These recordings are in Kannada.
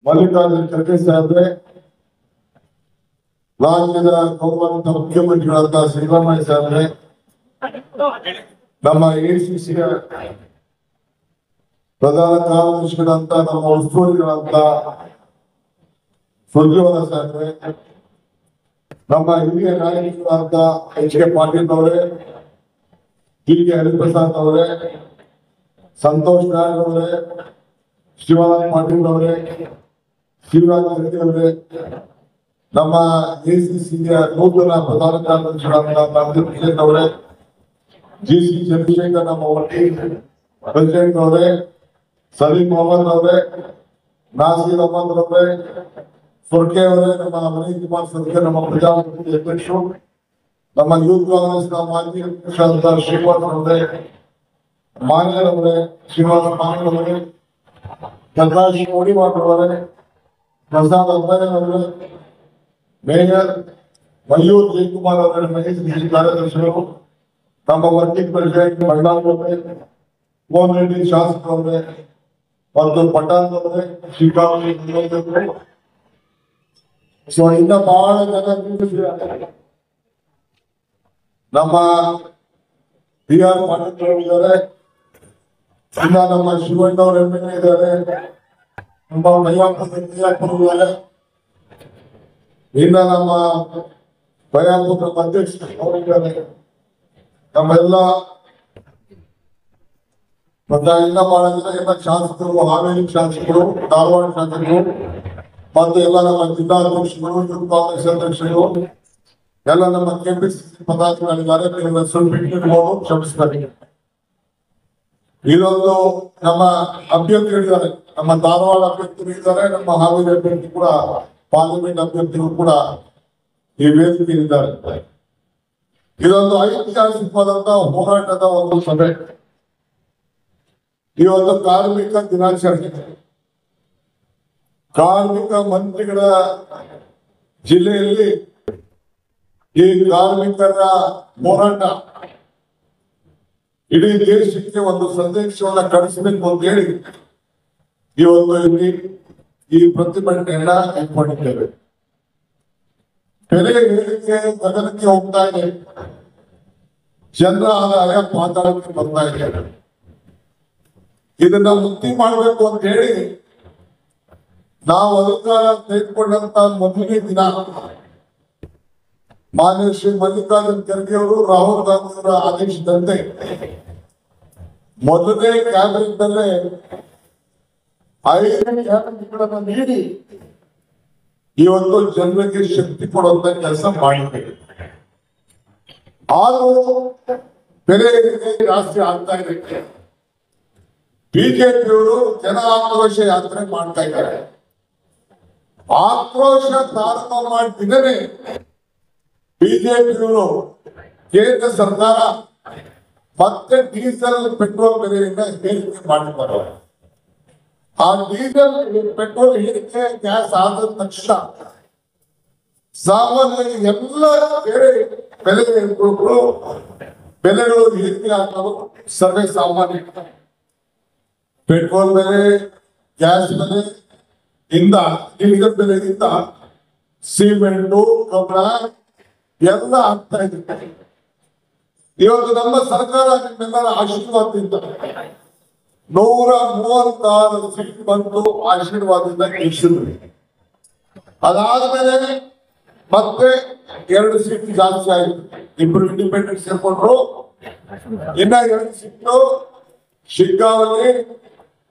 ಮಲ್ಲಿಕಾರ್ಜುನ ಖರ್ಗೆ ಸಾಹೇಬ್ರೆ, ರಾಜ್ಯದ ಗೌರವಾನ್ವಿತ ಮುಖ್ಯಮಂತ್ರಿಗಳಾದ ಸಿದ್ದರಾಮಯ್ಯ ಸಾಹೇಬ್ರೆ, ನಮ್ಮ ಎಸಿಸಿಯ ಪ್ರಧಾನ ಕಾರ್ಯದರ್ಶಿಗಳಂತ ನಮ್ಮ ಉಸ್ತುವಾರಿಗಳಂತ ಸುರ್ಜೇವಾಲ ಸಾಹೇಬ್ರೆ, ನಮ್ಮ ಹಿರಿಯ ನಾಯಕರಾದ ಎಚ್ ಕೆ ಪಾಟೀಲ್ ಅವರೇ, ಟಿ ಕೆ ಹರಿಪ್ರಸಾದ್ ಅವರೇ, ಸಂತೋಷ್ ನಾಯಕ್ ಅವರೇ, ಶಿವಾನಂದ ಪಾಟೀಲ್ ಅವರೇ, ಶಿವರಾಜ್ ರೆಡ್ಡಿ ಅವರೇ, ನಮ್ಮ ಎಸಿಸಿಯ ನೂತನ ಪ್ರಧಾನ ಕಾರ್ಯದರ್ಶಿಗಳಾದ ನವದೀಪ್ ಅವರೇ, ಜಿ ಸಿ ಚಂದ್ರಶೇಖರ್ ನಮ್ಮ ಪ್ರೆಸಿಡೆಂಟ್ ಅವರೇ, ಸಲೀಂ ಮೊಹಮ್ಮದ್ ಅವರೇ, ನಾಸೀರ್ ಅಹಮದ್ ಅವರೇ, ಸೊರ್ಕೆ ಅವರೇ, ನಮ್ಮ ಮನೀಶ್ ಕುಮಾರ್ ಸೊರ್ಕೆ ನಮ್ಮ ಪ್ರಜಾಪ್ರತಿನಿಧಿ ಅಧ್ಯಕ್ಷರು, ನಮ್ಮ ಯೂತ್ ಕಾಂಗ್ರೆಸ್ ಮಾಜಿ ಅಧ್ಯಕ್ಷರಾದ ಶ್ರೀನಿವಾಸ್ ಅವರೇ, ಮಾನ್ಯರ್ ಅವರೇ, ಶ್ರೀನಿವಾಸ ಮಾನ್ಯರ್ ಅವರೇ, ಪ್ರಕಾಶ್ ಕೋಡಿವಾಡ್ ಅವರೇ, ಪ್ರಸಾದ್ ಅಬ್ಬಯ್ಯ ಅವರೇ, ಮೇಯರ್ ಮಯೂರ್ ಜಯಕುಮಾರ್ ಅವರೇ, ಮಹೇಶ್ ಕಾರ್ಯದರ್ಶಿಗಳು, ನಮ್ಮ ವರ್ಕಿಂಗ್ ಪ್ರೆಸಿಡೆಂಟ್ ಬಳ್ಳಾರಿ ಅವರೇ, ಮೋಹನ್ ರೆಡ್ಡಿ ಶಾಸಕರವರೇ ಮತ್ತು ಪಟಾನ್ ಅವರೇ, ಶ್ರೀಕಾಂತ್. ಸೊ ಇನ್ನ ಬಹಳ ಜನ ನಮ್ಮ ಬಿ ಆರ್ ಪಾಟೀಲ್ ಇದ್ದಾರೆ, ಇನ್ನ ನಮ್ಮ ಶಿವಣ್ಣ ಅವರು ಎಂ ಇದ್ದಾರೆ, ನಮ್ಮ ಇದ್ದಾರೆ, ಇನ್ನ ನಮ್ಮ ಬಯಾಪುರ ಅಧ್ಯಕ್ಷರಿದ್ದಾರೆ, ನಮ್ಮೆಲ್ಲ ಮತ್ತೆ ಇನ್ನ ಬಹಳ ಜನ ಎಲ್ಲ ಶಾಸಕರು, ಹಾವೇರಿ ಶಾಸಕರು, ಧಾರವಾಡ ಶಾಸಕರು ಮತ್ತು ಎಲ್ಲ ನಮ್ಮ ಜಿಲ್ಲಾಧ್ಯಕ್ಷರು, ಯೂತ್ ಕಾಂಗ್ರೆಸ್ ಅಧ್ಯಕ್ಷರು, ಎಲ್ಲ ನಮ್ಮ ಕೆಪಿಸಿಸಿ ಪದಾಧಿಕಾರಿಗಳಿದ್ದಾರೆ. ನೀವು ಹೆಸರು ಬಿಟ್ಟಿರ್ಬೋದು, ಕ್ಷಮಿಸ್ತಾರೆ. ಇದೊಂದು ನಮ್ಮ ಅಭ್ಯರ್ಥಿಗಳಿದ್ದಾರೆ, ನಮ್ಮ ಧಾರವಾಡ ಅಭ್ಯರ್ಥಿಗಳಿದ್ದಾರೆ, ನಮ್ಮ ಹಾವೇರಿ ಅಭ್ಯರ್ಥಿ ಕೂಡ, ಪಾರ್ಲಿಮೆಂಟ್ ಅಭ್ಯರ್ಥಿಗಳು ಕೂಡ ಈ ವೇದಿಕೆಯಲ್ಲಿದ್ದಾರೆ. ಇದೊಂದು ಐತಿಹಾಸಿಕವಾದಂತಹ ಹೋರಾಟದ ಒಂದು ಸಭೆ. ಈ ಒಂದು ಕಾರ್ಮಿಕ ದಿನಾಚರಣೆ ಕಾರ್ಮಿಕ ಮಂತ್ರಿಗಳ ಜಿಲ್ಲೆಯಲ್ಲಿ ಈ ಕಾರ್ಮಿಕರ ಹೋರಾಟ ಇಡೀ ದೇಶಕ್ಕೆ ಒಂದು ಸಂದೇಶವನ್ನ ಕಳಿಸಬೇಕು ಅಂತ ಹೇಳಿ ಇವತ್ತು ಇಲ್ಲಿ ಈ ಪ್ರತಿಭಟನೆಯನ್ನ ಏರ್ಪಡಿಸಿದ್ದೇವೆ. ಬೆಲೆ ಏರಿಕೆ ಗಗನಕ್ಕೆ ಹೋಗ್ತಾ ಇದೆ, ಜನರ ಆದಾಯ ಪಾತಾಳಕ್ಕೆ ಬರ್ತಾ ಇದೆ. ಇದನ್ನ ಮುಕ್ತಿ ಮಾಡಬೇಕು ಅಂತ ಹೇಳಿ ನಾವು ಅಧಿಕಾರ ತೆಗೆದುಕೊಂಡಂತ ಮೊದಲನೇ ದಿನ ಮಾನ್ಯ ಶ್ರೀ ಮಲ್ಲಿಕಾರ್ಜುನ ಖರ್ಗೆ ಅವರು, ರಾಹುಲ್ ಗಾಂಧಿ ಅವರ ಆದೇಶದಂತೆ ಮೊದಲನೇ ಕ್ಯಾಬಿನೆಟ್ ನಲ್ಲೇ 5 ಗ್ಯಾರಂಟಿಗಳನ್ನು ನೀಡಿ ಇವತ್ತು ಜನರಿಗೆ ಶಕ್ತಿ ಕೊಡುವಂತ ಕೆಲಸ ಮಾಡಿದ್ದೇವೆ. ಆದರೂ ಬೆಲೆ ಜಾಸ್ತಿ ಆಗ್ತಾ ಇದೆ. ಬಿಜೆಪಿಯವರು ಜನ ಆಕ್ರೋಶ ಯಾತ್ರೆ ಮಾಡ್ತಾ ಇದ್ದಾರೆ. ಆಕ್ರೋಶ ಪ್ರಾರಂಭ ಮಾಡಿದರೆ ಬಿಜೆಪಿಯವರು ಕೇಂದ್ರ ಸರ್ಕಾರ ಮತ್ತೆ ಡೀಸೆಲ್ ಪೆಟ್ರೋಲ್ ಬೆಲೆಯಿಂದ ಏರಿಕೆ ಮಾಡಿದ್ದಾರೆ. ಆ ಡೀಸೆಲ್ ಪೆಟ್ರೋಲ್ ಏರಿಕೆ ಗ್ಯಾಸ್ ಆದ ತಕ್ಷಣ ಸಾಮಾನ್ಯ ಎಲ್ಲ ಬೆಲೆಗಳು ಏರಿಕೆ ಆಗಲು ಸರ್ವೇ ಸಾಮಾನ್ಯ. ಪೆಟ್ರೋಲ್ ಬೆಲೆ, ಗ್ಯಾಸ್ ಬೆಲೆ ಇಂದ ಡೀಸೆಲ್ ಬೆಲೆಯಿಂದ ಸಿಮೆಂಟು, ಕಬ್ಬಣ ಎಲ್ಲ ಆಗ್ತಾ ಇದೆ. ಇವತ್ತು ನಮ್ಮ ಸರ್ಕಾರ ನಿಮ್ಮೆಲ್ಲರ ಆಶೀರ್ವಾದದಿಂದ 136 ಸೀಟ್ ಬಂದು ಆಶೀರ್ವಾದದಿಂದ ಗೆಲ್ಲಿಸಿದ್ವಿ. ಅದಾದ್ಮೇಲೆ ಮತ್ತೆ 2 ಸೀಟ್ ಜಾಸ್ತಿ ಆಯ್ತು. 2 ಇಂಡಿಪೆಂಡೆಂಟ್ ಸೇರ್ಕೊಂಡ್ರು. ಇನ್ನ 2 ಸೀಟು ಶಿಗ್ಗಾವಲ್ಲಿ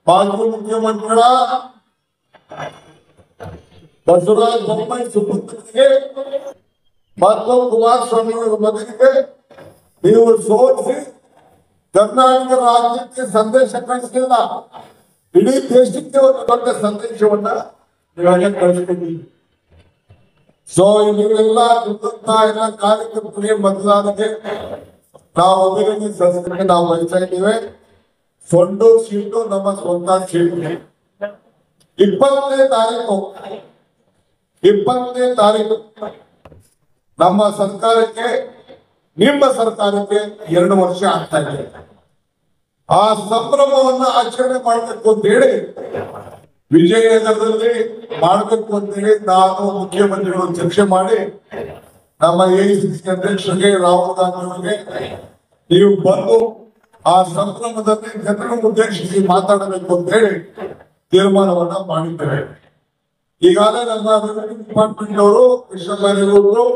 ಮಾಜಿ ಮುಖ್ಯಮಂತ್ರಿಗಳ ಬಸವರಾಜ ಬೊಮ್ಮಾಯಿ ಸುಪುತ್ರನಿಗೆ ಮತ್ತು ಕುಮಾರಸ್ವಾಮಿ ಅವರ ಮಗನಿಗೆ ನೀವು ಸೋಲಿಸಿ ಕರ್ನಾಟಕ ರಾಜ್ಯಕ್ಕೆ ಸಂದೇಶ ಕಳಿಸಲಿಲ್ಲ, ಇಡೀ ದೇಶಕ್ಕೆ ಒಂದು ದೊಡ್ಡ ಸಂದೇಶವನ್ನ ನೀವೆಲ್ಲ ಕಳಿಸ್ಕೊಟ್ಟಿದ್ದೀವಿ. ಸೊ ನೀವೆಲ್ಲ ಎಲ್ಲ ಕಾರ್ಯಕರ್ತರಿಗೆ ಮತದಾರರಿಗೆ ನಾವು ಅಭಿನಂದನೆ ನಾವು ಬಯಸ್ತಾ ಇದ್ದೇವೆ. ಸೊಂಡೂರು ಸೀಟು ನಮ್ಮ ಸ್ವಂತ ಸೀಟು. 20ನೇ ತಾರೀಕು ನಮ್ಮ ಸರ್ಕಾರಕ್ಕೆ, ನಿಮ್ಮ ಸರ್ಕಾರಕ್ಕೆ 2 ವರ್ಷ ಆಗ್ತಾ ಇದೆ. ಆ ಸಂಭ್ರಮವನ್ನ ಆಚರಣೆ ಮಾಡಬೇಕು ಅಂತ ಹೇಳಿ ವಿಜಯನಗರದಲ್ಲಿ ಮಾಡಬೇಕು ಅಂತೇಳಿ ನಾನು ಮುಖ್ಯಮಂತ್ರಿಗಳು ಚರ್ಚೆ ಮಾಡಿ ನಮ್ಮ ಎಐಸಿಸಿ ಅಧ್ಯಕ್ಷರಿಗೆ ರಾಹುಲ್ ಗಾಂಧಿ ಅವರಿಗೆ ನೀವು ಬಂದು ಆ ಸಂಭ್ರಮದಲ್ಲಿ ಜನರನ್ನು ಉದ್ದೇಶಿಸಿ ಮಾತಾಡಬೇಕು ಅಂತ ಹೇಳಿ ತೀರ್ಮಾನವನ್ನ ಮಾಡಿದ್ದೇವೆ. ಈಗಾಗಲೇ ನಮ್ಮ ರೆವಿನ್ಯೂ ಡಿಪಾರ್ಟ್ಮೆಂಟ್ ಅವರು ಕೃಷ್ಣಬೈರೇಗೌಡರು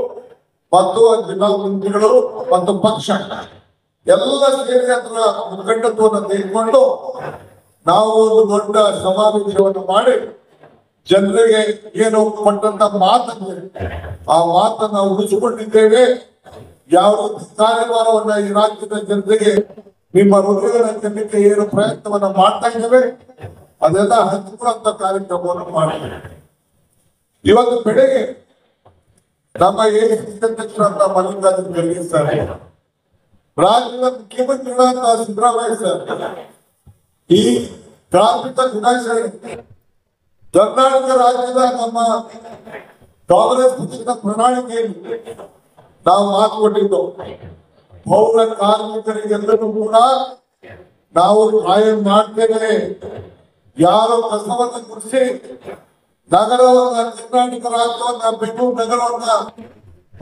ಮತ್ತು ಜಿಲ್ಲಾ ಮಂತ್ರಿಗಳು ಮತ್ತು ಪಕ್ಷ ಎಲ್ಲ ಸೇರಿ ಅದರ ಮುಖಂಡತ್ವವನ್ನು ತೆಗೆದುಕೊಂಡು ನಾವು ಒಂದು ದೊಡ್ಡ ಸಮಾವೇಶವನ್ನು ಮಾಡಿ ಜನರಿಗೆ ಏನು ಕೊಟ್ಟಂತ ಮಾತನ್ನು ಆ ಮಾತನ್ನ ಉಳಿಸಿಕೊಂಡಿದ್ದೇವೆ. ಯಾವ ಕಾರ್ಯಭಾರವನ್ನ ಈ ರಾಜ್ಯದ ಜನತೆಗೆ ನಿಮ್ಮ ಹೃದಯದ ಜನಕ್ಕೆ ಏನು ಪ್ರಯತ್ನವನ್ನ ಮಾಡ್ತಾ ಇದ್ದೇವೆ ಅದೆಲ್ಲ ಹಂಚಿಕೊಳ್ಳುವಂತ ಕಾರ್ಯಕ್ರಮವನ್ನು ಮಾಡಿದ್ದೇವೆ. ಇವತ್ತು ಬೆಳಗ್ಗೆ ನಮ್ಮ ಎಐಸಿಸಿ ಅಧ್ಯಕ್ಷರಾದ ಮಲ್ಲಿಕಾರ್ಜುನ ಖರ್ಗೆ ಸರ್, ರಾಜ್ಯದ ಮುಖ್ಯಮಂತ್ರಿಗಳಾದ ಸಿದ್ದರಾಮಯ್ಯ ಸರ್, ಈ ಕಾರ್ಮಿಕ ದಿನಾಚರಣೆ ಕರ್ನಾಟಕ ರಾಜ್ಯದ ನಮ್ಮ ಕಾಂಗ್ರೆಸ್ ಪಕ್ಷದ ಪ್ರಣಾಳಿಕೆಯಲ್ಲಿ ನಾವು ಮಾತು ಕೊಟ್ಟಿದ್ದು ಪೌರ ಕಾರ್ಮಿಕರಿಗೆಲ್ಲರೂ ಕೂಡ ನಾವು ಕಾಯಂ ಮಾಡ್ತೇವೆ. ಯಾರು ಕಸವನ್ನು ಗುಡಿಸಿ ನಗರವನ್ನ ಕರ್ನಾಟಕ ರಾಜ್ಯವನ್ನ ಬೆಂಗಳೂರು ನಗರವನ್ನ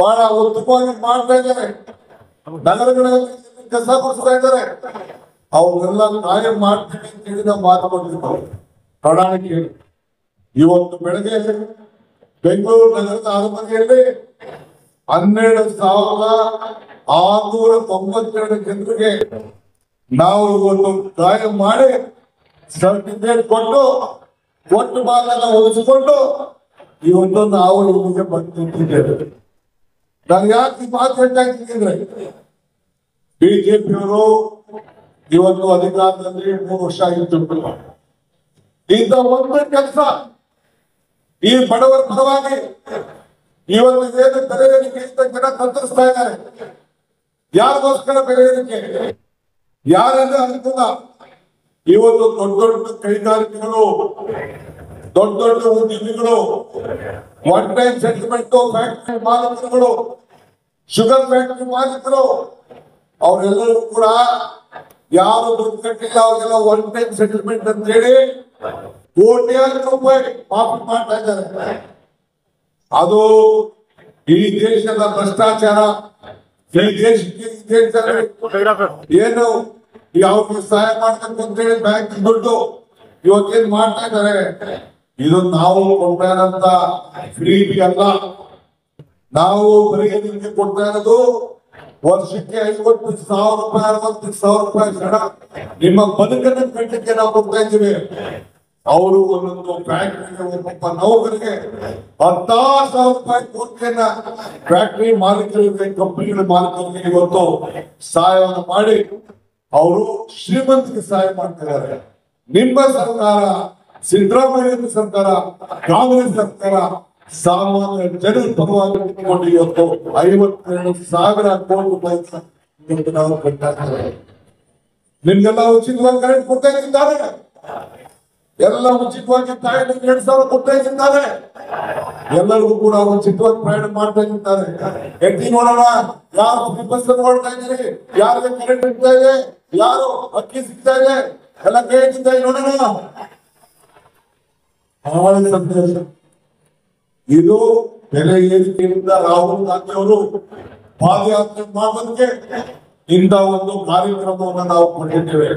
ಬಹಳ ಉತ್ತಮವಾಗಿ ಮಾಡ್ತಾ ಇದ್ದಾರೆ, ನಗರಗಳಲ್ಲಿ ಕಸ ಗುಡಿಸ್ತಾ ಇದ್ದಾರೆ, ಅವರೆಲ್ಲ ಕಾಯಂ ಮಾಡ್ತೇವೆ ಅಂತ ಹೇಳಿ ನಾವು ಮಾತು ಕೊಟ್ಟಿದ್ದೆವು ಪ್ರಣಾಳಿಕೆ. ಇವತ್ತು ಬೆಳಗ್ಗೆ ಬೆಂಗಳೂರು ನಗರದ ಆಲಮಟ್ಟಿಯಲ್ಲಿ 12,692 ಜನರಿಗೆ ನಾವು ಇವತ್ತು ಕಾಯಂ ಮಾಡಿ ಸರ್ಟಿಫಿಕೇಟ್ ಕೊಟ್ಟು ಭಾಗನ ಒಲಿಸಿಕೊಂಡು ಇವತ್ತು ನಾವು ಇಲ್ಲಿಗೆ ಬಂದಿದ್ದೇವೆ. ನಾನು ಯಾಕೆ ಮಾತು ಹೇಳ್ತಾ ಇದ್ದೀನಿ, ಬಿಜೆಪಿಯವರು ಇವತ್ತು ಅಧಿಕಾರದಲ್ಲಿ 3 ವರ್ಷ ಆಗಿತ್ತು. ಇಂಥ ಒಂದು ಕೆಲಸ ಈ ಬಡವರ ಪರವಾಗಿ ಇವತ್ತು ಏನು ಬೆಲೆ ಏರಿಕೆ ಜನ ತಂತ್ರಿಸ್ತಾ ಇದ್ದಾರೆ. ಯಾರಿಗೋಸ್ಕರ ಬೆಲೆ ಏರಿಕೆ? ಯಾರೆಲ್ಲ ಅನುಕೂಲ? ಇವತ್ತು ದೊಡ್ಡ ದೊಡ್ಡ ಕೈಗಾರಿಕೆಗಳು, ದೊಡ್ಡ ದೊಡ್ಡ ಉದ್ಯಮಿಗಳು, ಒನ್ ಟೈಮ್ ಸೆಟಲ್ಮೆಂಟ್ ಫ್ಯಾಕ್ಟರಿ ಮಾಲೀಕರುಗಳು, ಶುಗರ್ ಫ್ಯಾಕ್ಟರಿ ಮಾಲೀಕರು, ಅವರೆಲ್ಲರೂ ಕೂಡ ಯಾರು ದುಡ್ಡು ಕಟ್ಟಿಲ್ಲ ಅವ್ರಿಗೆಲ್ಲ ಒನ್ ಟೈಮ್ ಸೆಟಲ್ಮೆಂಟ್ ಅಂತ ಹೇಳಿ ಕೋಟ್ಯಾಂತರ ರೂಪಾಯಿ ಪಾಪ ಮಾಡ್ತಾ ಇದ್ದಾರೆ. ಅದು ಈ ದೇಶದ ಭ್ರಷ್ಟಾಚಾರ. ಈ ದೇಶಕ್ಕೆ ಏನು ಯಾವ ಸಹಾಯ ಮಾಡ್ಬೇಕು ಅಂತ ಹೇಳಿ ಬ್ಯಾಂಕ್ ದುಡ್ಡು ಇವತ್ತೇನ್ ಮಾಡ್ತಾ ಇದ್ದಾರೆ. ಇದು ನಾವು ಕೊಡ್ತಾ ಇರೋಂತ ಫ್ರೀ ಅಲ್ಲ. ನಾವು ಬರೀ ನಿಮ್ಗೆ ಕೊಡ್ತಾ ಇರೋದು ವರ್ಷಕ್ಕೆ 50,000 ರೂಪಾಯಿ 60,000 ರೂಪಾಯಿ ಸಡ ನಿಮ್ಮ ಬದುಕನ್ನು ಕಟ್ಟಕ್ಕೆ ನಾವು ಕೊಡ್ತಾ ಇದ್ದೀವಿ. ಅವರು ಒಂದೊಂದು ಫ್ಯಾಕ್ಟರಿಗೆ ಒಬ್ಬೊಬ್ಬ ನೌಕರಿಗೆ 10,000 ರೂಪಾಯಿ ಕೋಟಿಯನ್ನ ಫ್ಯಾಕ್ಟರಿ ಮಾಲೀಕರಿಗೆ, ಕಂಪನಿಗಳ ಮಾಲೀಕರಿಗೆ ಇವತ್ತು ಸಹಾಯವನ್ನು ಮಾಡಿ ಅವರು ಶ್ರೀಮಂತರಿಗೆ ಸಹಾಯ ಮಾಡ್ತಿದ್ದಾರೆ. ನಿಮ್ಮ ಸರ್ಕಾರ, ಸಿದ್ದರಾಮಯ್ಯ ಸರ್ಕಾರ, ಕಾಂಗ್ರೆಸ್ ಸರ್ಕಾರ ಸಾಮಾನ್ಯ ಜನರ ಪರವಾಗಿ ಇಟ್ಟುಕೊಂಡು ಇವತ್ತು 52,000 ಕೋಟಿ ರೂಪಾಯಿ ಇವತ್ತು ನಾವು ಕಟ್ತಾ ಇದ್ದೇವೆ. ನಿಮ್ಗೆಲ್ಲ ಉಚಿತವಾಗಿ ಕರೆಂಟ್ ಕೊಡ್ತಾ ಇದ್ದಾರೆ, ಎಲ್ಲ ಉಚಿತವಾಗಿ 2,000 ಕೊಡ್ತಾ ಇದ್ದಾರೆ, ಎಲ್ಲರಿಗೂ ಕೂಡ ಉಚಿತವಾಗಿ ಪ್ರಯಾಣ ಮಾಡ್ತಾ ಇದ್ದಾರೆ. ಎತ್ತಿ ನೋಡೋಣ, ಯಾರು ಬಸ್ ನೋಡ್ತಾ ಇದ್ದೀರಿ, ಯಾರಿಗೆ ಕರೆಂಟ್ ಇರ್ತಾ ಇದೆ, ಯಾರು ಅಕ್ಕಿ ಸಿಗ್ತಾ ಇದೆ, ಎಲ್ಲ ಕೇಳ್ತಿದ್ದ ನೋಡೋಣ. ಸಂತೋಷ. ಇದು ಬೆಲೆ ಏರಿಕೆಯಿಂದ ರಾಹುಲ್ ಗಾಂಧಿ ಅವರು ಪಾದಯಾತ್ರೆ ಮಾಡೋದಕ್ಕೆ ಇಂಥ ಒಂದು ಕಾರ್ಯಕ್ರಮವನ್ನು ನಾವು ಕೊಟ್ಟಿದ್ದೇವೆ.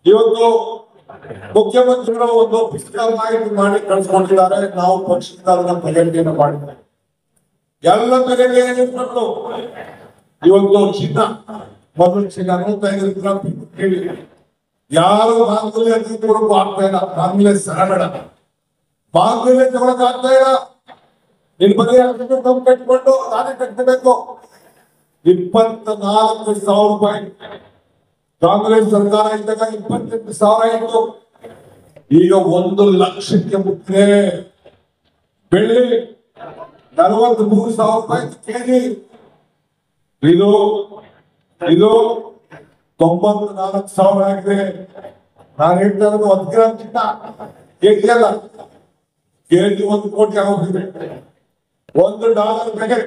ಇವತ್ತು ಮುಖ್ಯಮಂತ್ರಿಗಳು ಒಂದು ಪುಸ್ತಕ ಮಾಹಿತಿ ಮಾಡಿ ಕಳಿಸ್ಕೊಂಡಿದ್ದಾರೆ. ನಾವು ಪಕ್ಷದಿಂದ ಅದನ್ನ ಪ್ರಕಟಣೆಯನ್ನು ಮಾಡಿದ್ದೇವೆ. ಎಲ್ಲ ಬೆಲೆಗೆ ಏನಿದ್ರು ಇವತ್ತು ಚಿನ್ನ, ಮೊದಲು ಚಿನ್ನ 105 ಗ್ರಾಮ್ ಕೇಳಿ ಯಾರು ಮಾಂಗಲ್ಯ ತಗೊಳಕ್ ಆಗ್ತಾ ಇಲ್ಲ. ಮಾಂಗಲ್ಯ ಸರಬೇಡ, ಮಾಂಗಲ್ಯ ತಗೊಳಕ್ ಆಗ್ತಾ ಇಲ್ಲ. ನಿನ್ ಬಗ್ಗೆ ಕಟ್ಕೊಂಡು ನಾನೇ ಕಟ್ಟಬೇಕು. 24,000 ರೂಪಾಯಿ ಕಾಂಗ್ರೆಸ್ ಸರ್ಕಾರ ಇದ್ದಾಗ 28,000 ಇತ್ತು. ಈಗ 1,00,000ಕ್ಕೆ ಮುಟ್ಟಿದೆ. ಬೆಳ್ಳಿ 43,000 ರೂಪಾಯಿ ಕೆಜಿ. ಇದು 94,000 ಆಗಿದೆ. ನಾನು ಹೇಳ್ತಾ ಇರೋದು 10 ಗ್ರಾಮ್ ಚಿನ್ನ ಕೆಜಿ ಅಲ್ಲ, ಕೆಜಿ 1 ಕೋಟಿ ಆಗೋಗಿದೆ. $1 ಬೆಲೆ,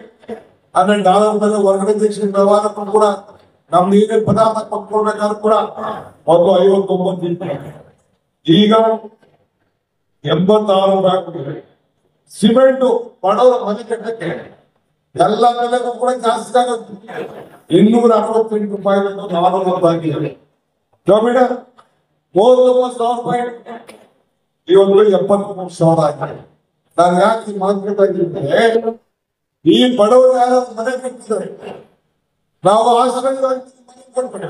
$100 ಬೆಲೆ ಹೊರಗಡೆ ದೇಶದ ವ್ಯವಹಾರಕ್ಕೂ ಕೂಡ ನಮ್ದು ಏನೇ ಪದಾರ್ಥ ಕೊಂಡ್ಕೊಳ್ಬೇಕಾದ್ರೂ ಕೂಡ 59 ಇತ್ತು. ಈಗ 86 ರೂಪಾಯಿ. ಸಿಮೆಂಟ್ ಬಡವರ ಮನೆ ಕಟ್ಟಕ್ಕೆ ಎಲ್ಲ ಬೆಲೆಗೂ ಕೂಡ ಜಾಸ್ತಿ ಆಗುತ್ತೆ. 268 ರೂಪಾಯಿ 400 ರೂಪಾಯಿ ಟೊಮೆಟೊ 39,000 ರೂಪಾಯಿ, ಇವತ್ತು 73,000 ಆಗಿದೆ. ನಾನು ಯಾಕೆ ಮಾತನಾಡ್ತಿದ್ದೆ, ಈ ಬಡವರು ಯಾರಾದ್ರೂ ಮನೆ ಕಟ್ಟಿದ್ದಾರೆ, ನಾವು ಆಶ್ರಯವಾಗಿ ಮನೆ ಕೊಡ್ಬೇಕು.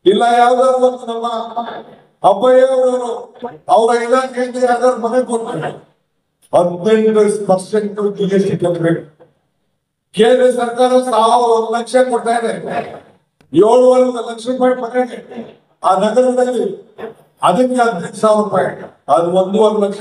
ಇಲ್ಲ ಯಾವ್ದಾದ್ರು ಒಂದು ನಮ್ಮ ಅಬ್ಬಯ್ಯ ಅವರು ಅವರ ಇಲಾಖೆಯಿಂದ ಯಾವ್ದಾದ್ರು ಮನೆ ಕೊಡ್ಬೇಕು. 15% GST ಕಟ್ಟಬೇಕು. ಕೇಂದ್ರ ಸರ್ಕಾರ 1 ಲಕ್ಷ ಕೊಡ್ತಾ ಇದೆ, 7.5 ಲಕ್ಷ ರೂಪಾಯಿ ಮನೆಗೆ ಆ ನಗರದಲ್ಲಿ. ಅದಕ್ಕೆ 15,000 ರೂಪಾಯಿ, ಅದು 1.5 ಲಕ್ಷ